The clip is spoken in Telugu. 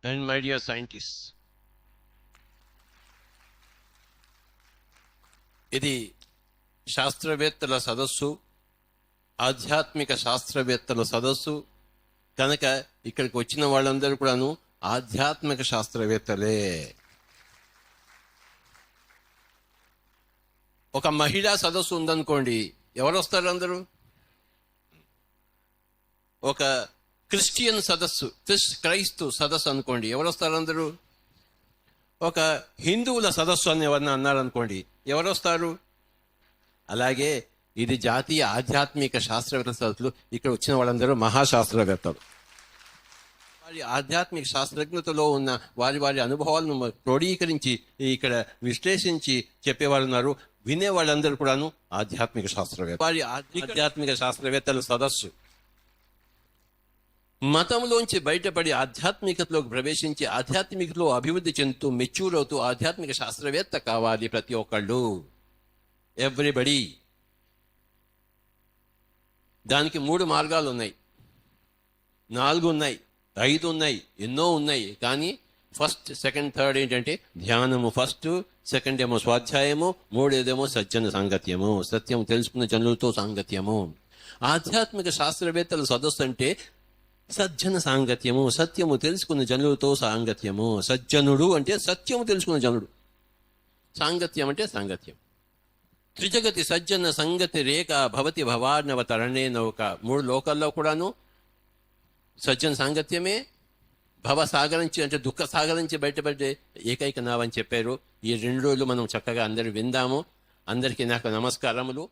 And my dear scientists, ఇది శాస్త్రవేత్తల సదస్సు, ఆధ్యాత్మిక శాస్త్రవేత్తల సదస్సు కనుక ఇక్కడికి వచ్చిన వాళ్ళందరూ కూడాను ఆధ్యాత్మిక శాస్త్రవేత్తలే. ఒక మహిళా సదస్సు ఉందనుకోండి, ఎవరు వస్తారు అందరూ? ఒక క్రిస్టియన్ సదస్సు, క్రైస్తవ సదస్సు అనుకోండి, ఎవరు వస్తారు అందరూ? ఒక హిందువుల సదస్సు అని ఎవరన్నా అన్నారనుకోండి, ఎవరు వస్తారు? అలాగే ఇది జాతీయ ఆధ్యాత్మిక శాస్త్రవేత్తల సదస్సులు. ఇక్కడ వచ్చిన వాళ్ళందరూ మహాశాస్త్రవేత్తలు. వారి ఆధ్యాత్మిక శాస్త్రజ్ఞతలో ఉన్న వారి వారి అనుభవాలను క్రోడీకరించి ఇక్కడ విశ్లేషించి చెప్పేవాళ్ళు ఉన్నారు. వినే వాళ్ళందరూ కూడాను ఆధ్యాత్మిక శాస్త్రవేత్త. వారి ఆధ్యాత్మిక శాస్త్రవేత్తల సదస్సు మతంలోంచి బయటపడి ఆధ్యాత్మికతలోకి ప్రవేశించి ఆధ్యాత్మికతలో అభివృద్ధి చెందుతూ మెచ్యూర్ అవుతూ ఆధ్యాత్మిక శాస్త్రవేత్త కావాలి ప్రతి ఒక్కళ్ళు, ఎవ్రీబడి. దానికి 3 మార్గాలు ఉన్నాయి, 4 ఉన్నాయి, 5 ఉన్నాయి, ఎన్నో ఉన్నాయి. కానీ ఫస్ట్, సెకండ్, థర్డ్ ఏంటంటే ధ్యానము ఫస్ట్, సెకండ్ ఏమో స్వాధ్యాయము, 3ఏదేమో సజ్జన సాంగత్యము, సత్యం తెలుసుకున్న జనులతో సాంగత్యము. ఆధ్యాత్మిక శాస్త్రవేత్తల సదస్సు అంటే సజ్జన సాంగత్యము, సత్యము తెలుసుకున్న జనులతో సాంగత్యము. సజ్జనుడు అంటే సత్యము తెలుసుకున్న జనుడు, సాంగత్యం అంటే సాంగత్యం. త్రిజగతి సజ్జన సంగతి రేఖ భవతి భవార్ణవ తరణే నౌక. 3 లోకాల్లో కూడాను సజ్జన సాంగత్యమే భవ సాగరించి అంటే దుఃఖ సాగరించి బయటపడే ఏకైక నావని చెప్పారు. ఈ 2 రోజులు మనం చక్కగా అందరూ విందాము. అందరికీ నాకు నమస్కారములు.